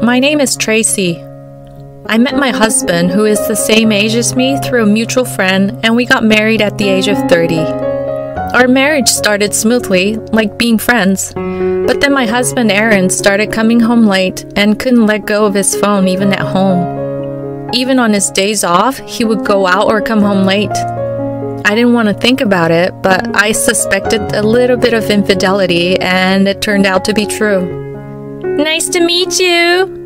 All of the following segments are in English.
My name is Tracy. I met my husband, who is the same age as me, through a mutual friend, and we got married at the age of 30. Our marriage started smoothly, like being friends, but then my husband Aaron started coming home late and couldn't let go of his phone even at home. Even on his days off, he would go out or come home late. I didn't want to think about it, but I suspected a little bit of infidelity, and it turned out to be true. Nice to meet you.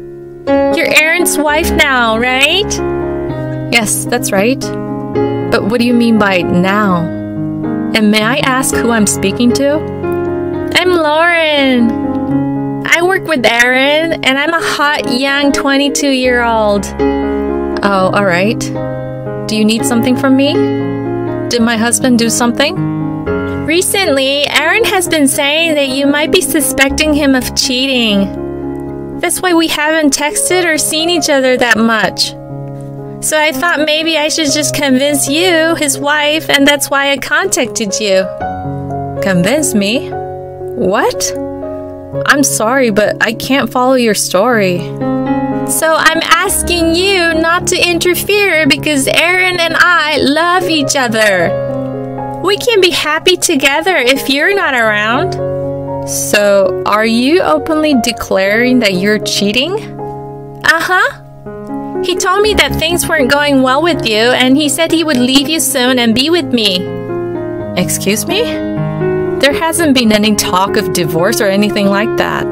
You're Aaron's wife now, right? Yes, that's right. But what do you mean by now? And may I ask who I'm speaking to? I'm Lauren. I work with Aaron, and I'm a hot, young 22-year-old. Oh, all right. Do you need something from me? Did my husband do something? Recently, Aaron has been saying that you might be suspecting him of cheating. That's why we haven't texted or seen each other that much. So I thought maybe I should just convince you, his wife, and that's why I contacted you. Convince me? What? I'm sorry, but I can't follow your story. So I'm asking you not to interfere because Aaron and I love each other. We can be happy together if you're not around. So, are you openly declaring that you're cheating? Uh-huh. He told me that things weren't going well with you, and he said he would leave you soon and be with me. Excuse me? There hasn't been any talk of divorce or anything like that.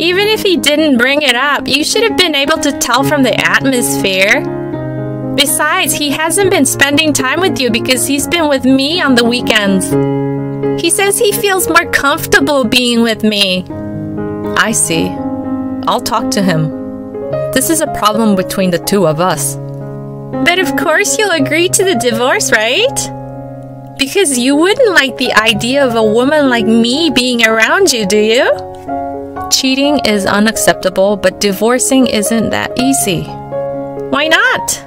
Even if he didn't bring it up, you should have been able to tell from the atmosphere. Besides, he hasn't been spending time with you because he's been with me on the weekends. He says he feels more comfortable being with me. I see. I'll talk to him. This is a problem between the two of us. But of course you'll agree to the divorce, right? Because you wouldn't like the idea of a woman like me being around you, do you? Cheating is unacceptable, but divorcing isn't that easy. Why not?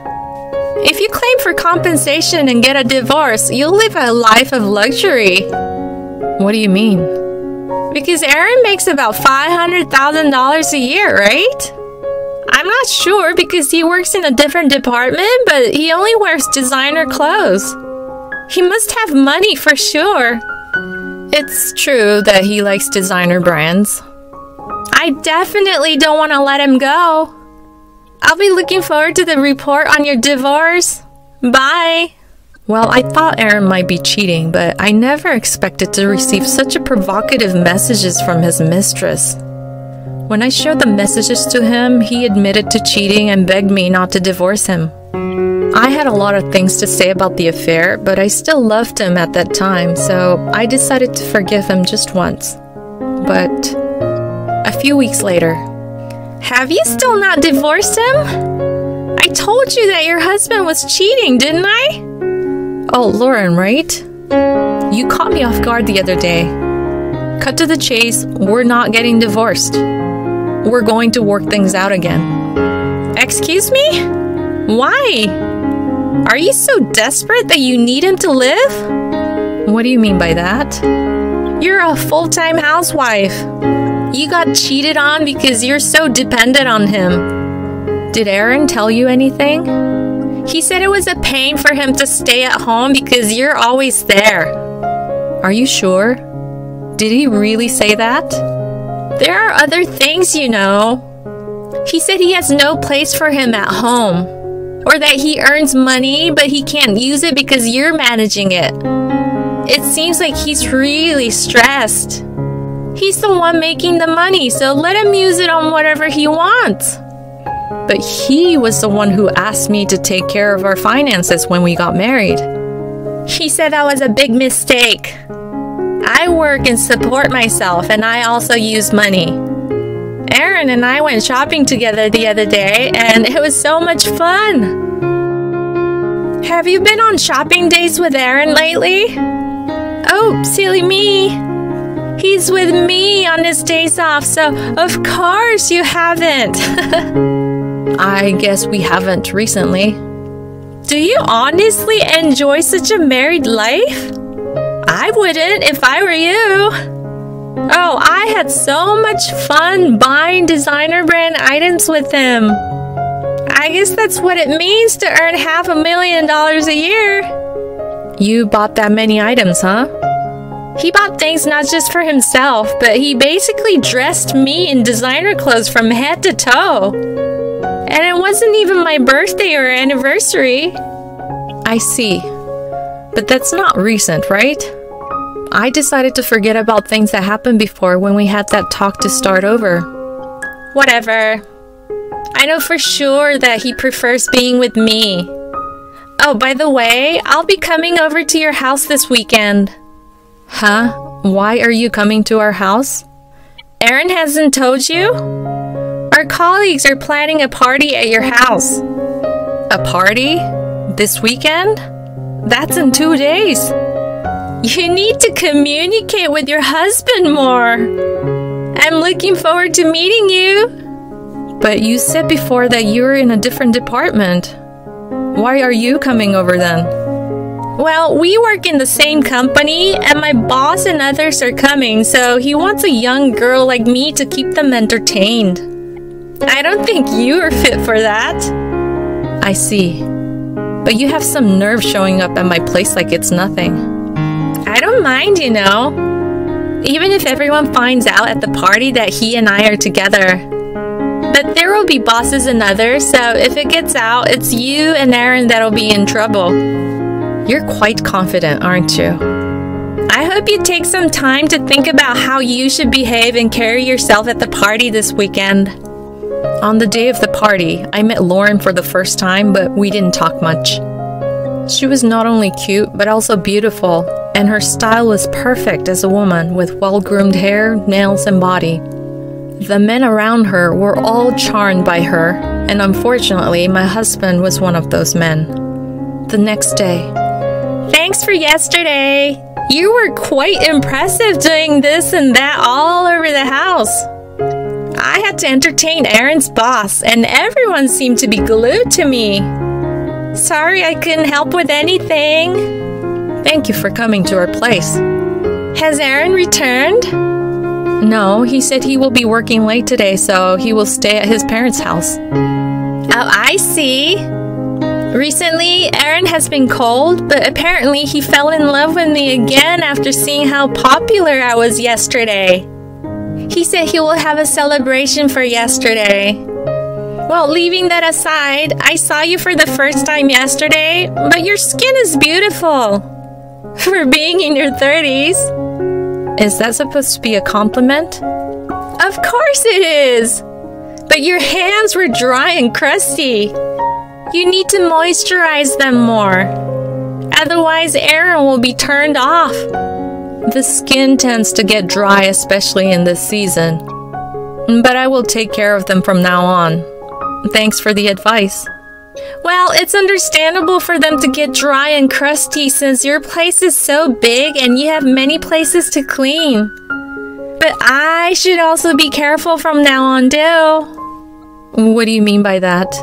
If you claim for compensation and get a divorce, you'll live a life of luxury. What do you mean? Because Aaron makes about $500,000 a year, right? I'm not sure because he works in a different department, but he only wears designer clothes. He must have money for sure. It's true that he likes designer brands. I definitely don't want to let him go. I'll be looking forward to the report on your divorce. Bye. Well, I thought Aaron might be cheating, but I never expected to receive such a provocative messages from his mistress. When I showed the messages to him, he admitted to cheating and begged me not to divorce him. I had a lot of things to say about the affair, but I still loved him at that time, so I decided to forgive him just once. But a few weeks later, have you still not divorced him? I told you that your husband was cheating, didn't I? Oh, Lauren, right? You caught me off guard the other day. Cut to the chase, we're not getting divorced. We're going to work things out again. Excuse me? Why? Are you so desperate that you need him to live? What do you mean by that? You're a full-time housewife. You got cheated on because you're so dependent on him. Did Aaron tell you anything? He said it was a pain for him to stay at home because you're always there. Are you sure? Did he really say that? There are other things, you know. He said he has no place for him at home. Or that he earns money, but he can't use it because you're managing it. It seems like he's really stressed. He's the one making the money, so let him use it on whatever he wants. But he was the one who asked me to take care of our finances when we got married. He said that was a big mistake. I work and support myself, and I also use money. Aaron and I went shopping together the other day, and it was so much fun. Have you been on shopping dates with Aaron lately? Oh, silly me. He's with me on his days off, so of course you haven't. I guess we haven't recently. Do you honestly enjoy such a married life? I wouldn't if I were you. Oh, I had so much fun buying designer brand items with him. I guess that's what it means to earn $500,000 a year. You bought that many items, huh? He bought things not just for himself, but he basically dressed me in designer clothes from head to toe. And it wasn't even my birthday or anniversary. I see. But that's not recent, right? I decided to forget about things that happened before when we had that talk to start over. Whatever. I know for sure that he prefers being with me. Oh, by the way, I'll be coming over to your house this weekend. Huh? Why are you coming to our house? Aaron hasn't told you? Our colleagues are planning a party at your house. A party? This weekend? That's in 2 days. You need to communicate with your husband more. I'm looking forward to meeting you. But you said before that you were in a different department. Why are you coming over then? Well, we work in the same company and my boss and others are coming, so he wants a young girl like me to keep them entertained. I don't think you are fit for that. I see. But you have some nerve showing up at my place like it's nothing. I don't mind, you know. Even if everyone finds out at the party that he and I are together. But there will be bosses and others, so if it gets out, it's you and Aaron that'll be in trouble. You're quite confident, aren't you? I hope you take some time to think about how you should behave and carry yourself at the party this weekend. On the day of the party, I met Lauren for the first time, but we didn't talk much. She was not only cute, but also beautiful, and her style was perfect as a woman with well-groomed hair, nails, and body. The men around her were all charmed by her, and unfortunately, my husband was one of those men. The next day. Thanks for yesterday. You were quite impressive doing this and that all over the house. I had to entertain Aaron's boss, and everyone seemed to be glued to me. Sorry I couldn't help with anything. Thank you for coming to our place. Has Aaron returned? No, he said he will be working late today, so he will stay at his parents' house. Oh, I see. Recently, Aaron has been cold, but apparently he fell in love with me again after seeing how popular I was yesterday. He said he will have a celebration for yesterday. Well, leaving that aside, I saw you for the first time yesterday, but your skin is beautiful. For being in your 30s. Is that supposed to be a compliment? Of course it is! But your hands were dry and crusty. You need to moisturize them more. Otherwise, Aaron will be turned off. The skin tends to get dry, especially in this season. But I will take care of them from now on. Thanks for the advice. Well, it's understandable for them to get dry and crusty since your place is so big and you have many places to clean. But I should also be careful from now on too. What do you mean by that?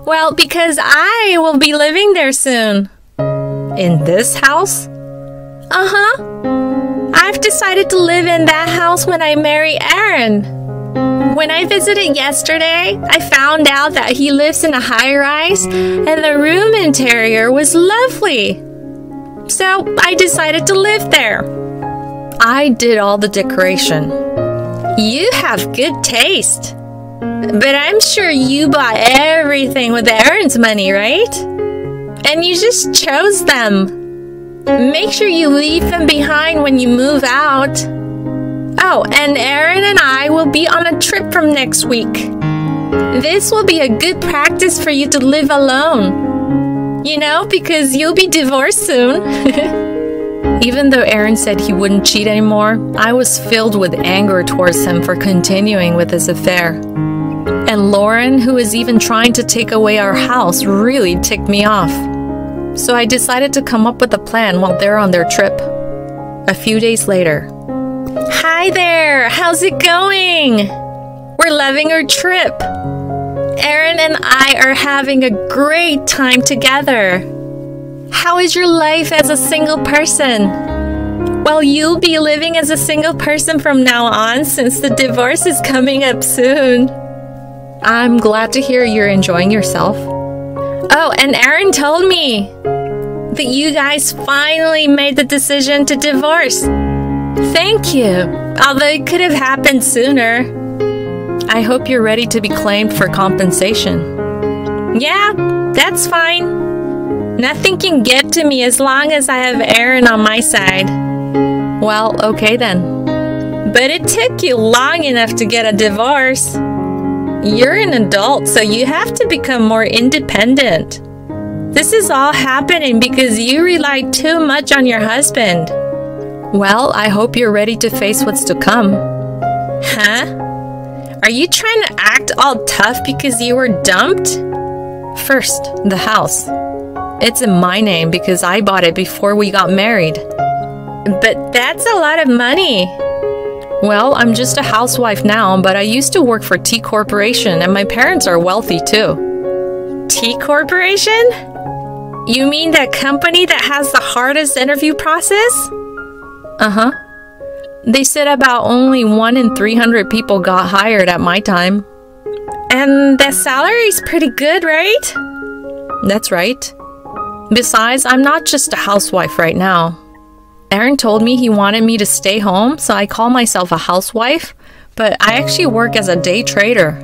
Well, because I will be living there soon. In this house? Uh-huh. I've decided to live in that house when I marry Aaron. When I visited yesterday, I found out that he lives in a high-rise and the room interior was lovely. So I decided to live there. I did all the decoration. You have good taste. But I'm sure you bought everything with Aaron's money, right? And you just chose them. Make sure you leave them behind when you move out. Oh, and Aaron and I will be on a trip from next week. This will be a good practice for you to live alone. You know, because you'll be divorced soon. Even though Aaron said he wouldn't cheat anymore, I was filled with anger towards him for continuing with his affair. And Lauren, who is even trying to take away our house, really ticked me off. So I decided to come up with a plan while they're on their trip. A few days later. Hi there! How's it going? We're loving our trip. Aaron and I are having a great time together. How is your life as a single person? Well, you'll be living as a single person from now on since the divorce is coming up soon. I'm glad to hear you're enjoying yourself. Oh, and Aaron told me that you guys finally made the decision to divorce. Thank you, although it could have happened sooner. I hope you're ready to be claimed for compensation. Yeah, that's fine. Nothing can get to me as long as I have Aaron on my side. Well, okay then. But it took you long enough to get a divorce. You're an adult, so you have to become more independent. This is all happening because you relied too much on your husband. Well, I hope you're ready to face what's to come. Huh? Are you trying to act all tough because you were dumped? First, the house. It's in my name because I bought it before we got married. But that's a lot of money. Well, I'm just a housewife now, but I used to work for T Corporation and my parents are wealthy too. T Corporation? You mean that company that has the hardest interview process? Uh-huh. They said about only 1 in 300 people got hired at my time. And the salary's pretty good, right? That's right. Besides, I'm not just a housewife right now. Aaron told me he wanted me to stay home, so I call myself a housewife, but I actually work as a day trader.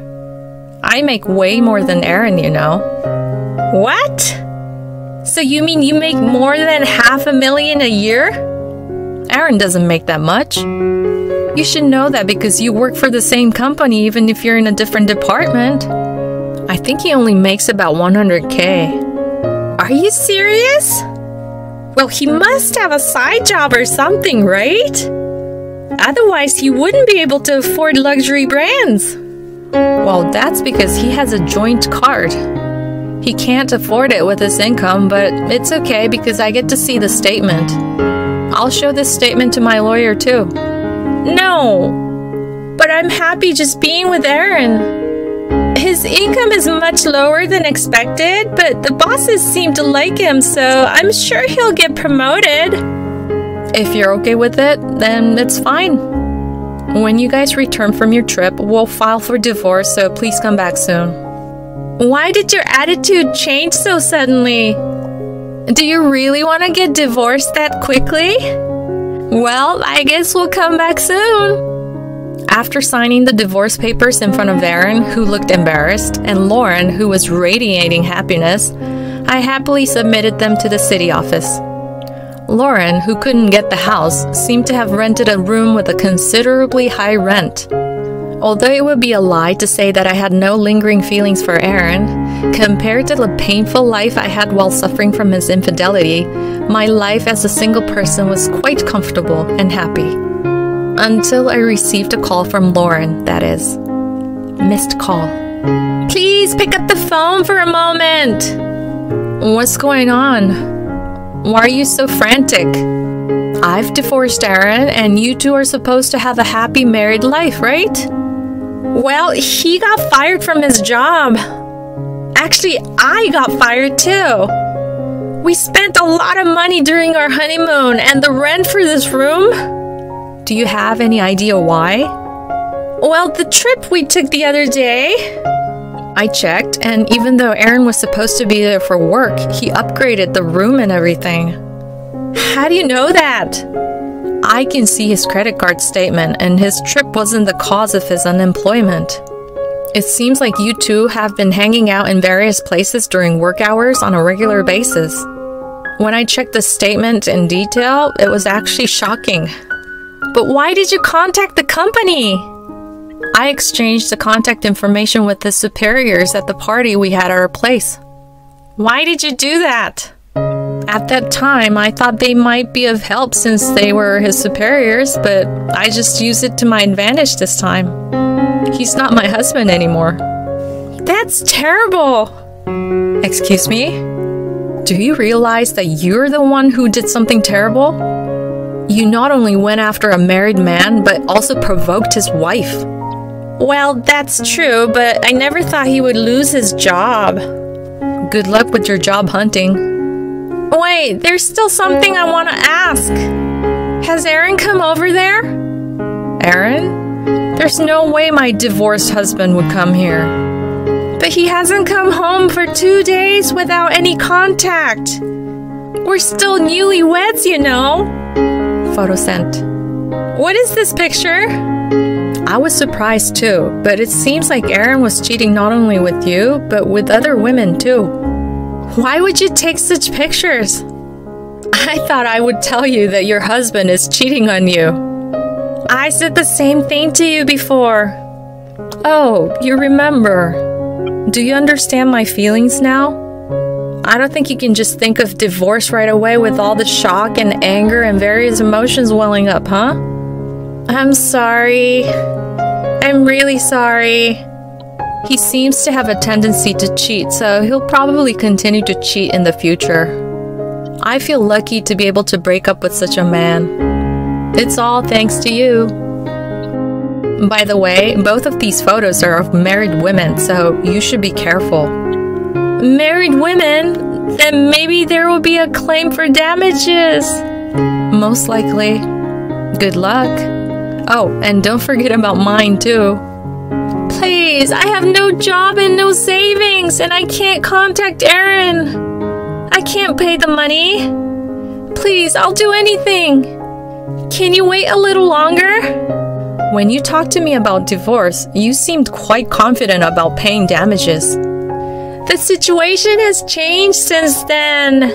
I make way more than Aaron, you know. What? So you mean you make more than $500,000 a year? Aaron doesn't make that much. You should know that because you work for the same company even if you're in a different department. I think he only makes about $100K. Are you serious? Well, he must have a side job or something, right? Otherwise, he wouldn't be able to afford luxury brands. Well, that's because he has a joint card. He can't afford it with his income, but it's okay because I get to see the statement. I'll show this statement to my lawyer too. No, but I'm happy just being with Aaron. His income is much lower than expected, but the bosses seem to like him, so I'm sure he'll get promoted. If you're okay with it, then it's fine. When you guys return from your trip, we'll file for divorce, so please come back soon. Why did your attitude change so suddenly? Do you really want to get divorced that quickly? Well, I guess we'll come back soon. After signing the divorce papers in front of Aaron, who looked embarrassed, and Lauren, who was radiating happiness, I happily submitted them to the city office. Lauren, who couldn't get the house, seemed to have rented a room with a considerably high rent. Although it would be a lie to say that I had no lingering feelings for Aaron, compared to the painful life I had while suffering from his infidelity, my life as a single person was quite comfortable and happy. Until I received a call from Lauren, that is. Missed call. Please pick up the phone for a moment. What's going on? Why are you so frantic? I've divorced Aaron, and you two are supposed to have a happy married life, right? Well, he got fired from his job. Actually, I got fired too. We spent a lot of money during our honeymoon, and the rent for this room... Do you have any idea why? Well, the trip we took the other day... I checked, and even though Aaron was supposed to be there for work, he upgraded the room and everything. How do you know that? I can see his credit card statement, and his trip wasn't the cause of his unemployment. It seems like you two have been hanging out in various places during work hours on a regular basis. When I checked the statement in detail, it was actually shocking. But why did you contact the company? I exchanged the contact information with the superiors at the party we had at our place. Why did you do that? At that time, I thought they might be of help since they were his superiors, but I just used it to my advantage this time. He's not my husband anymore. That's terrible. Excuse me? Do you realize that you're the one who did something terrible? You not only went after a married man, but also provoked his wife. Well, that's true, but I never thought he would lose his job. Good luck with your job hunting. Wait, there's still something I want to ask. Has Aaron come over there? Aaron? There's no way my divorced husband would come here. But he hasn't come home for 2 days without any contact. We're still newlyweds, you know. Photo sent. What is this picture? I was surprised too, but it seems like Aaron was cheating not only with you, but with other women too. Why would you take such pictures? I thought I would tell you that your husband is cheating on you. I said the same thing to you before. Oh, you remember. Do you understand my feelings now? I don't think you can just think of divorce right away with all the shock and anger and various emotions welling up, huh? I'm sorry. I'm really sorry. He seems to have a tendency to cheat, so he'll probably continue to cheat in the future. I feel lucky to be able to break up with such a man. It's all thanks to you. By the way, both of these photos are of married women, so you should be careful. Married women? Then maybe there will be a claim for damages. Most likely. Good luck. Oh, and don't forget about mine too. Please, I have no job and no savings, and I can't contact Aaron. I can't pay the money. Please, I'll do anything. Can you wait a little longer? When you talked to me about divorce, you seemed quite confident about paying damages. The situation has changed since then.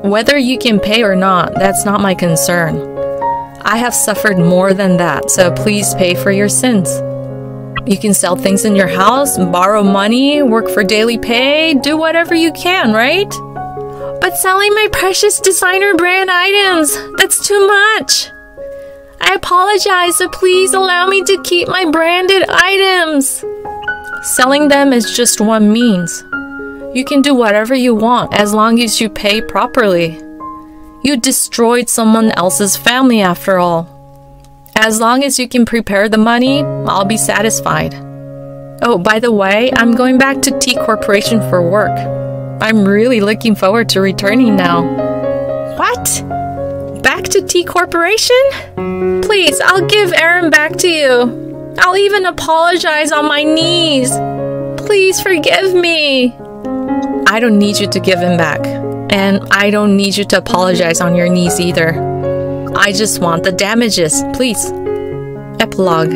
Whether you can pay or not, that's not my concern. I have suffered more than that, so please pay for your sins. You can sell things in your house, borrow money, work for daily pay, do whatever you can, right? But selling my precious designer brand items, that's too much. I apologize, so please allow me to keep my branded items. Selling them is just one means. You can do whatever you want as long as you pay properly. You destroyed someone else's family after all. As long as you can prepare the money, I'll be satisfied. Oh, by the way, I'm going back to T Corporation for work. I'm really looking forward to returning now. What? Back to T Corporation? Please, I'll give Aaron back to you. I'll even apologize on my knees. Please forgive me. I don't need you to give him back. And I don't need you to apologize on your knees either. I just want the damages, please. Epilogue.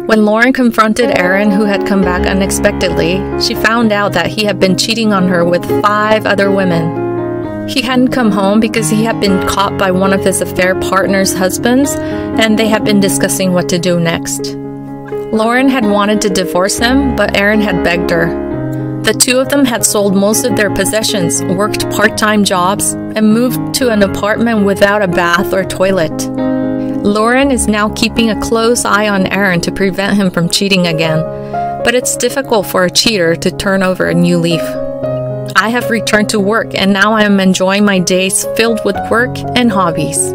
When Lauren confronted Aaron, who had come back unexpectedly, she found out that he had been cheating on her with 5 other women. He hadn't come home because he had been caught by one of his affair partner's husbands, and they had been discussing what to do next. Lauren had wanted to divorce him, but Aaron had begged her. The two of them had sold most of their possessions, worked part-time jobs, and moved to an apartment without a bath or toilet. Lauren is now keeping a close eye on Aaron to prevent him from cheating again, but it's difficult for a cheater to turn over a new leaf. I have returned to work, and now I am enjoying my days filled with work and hobbies.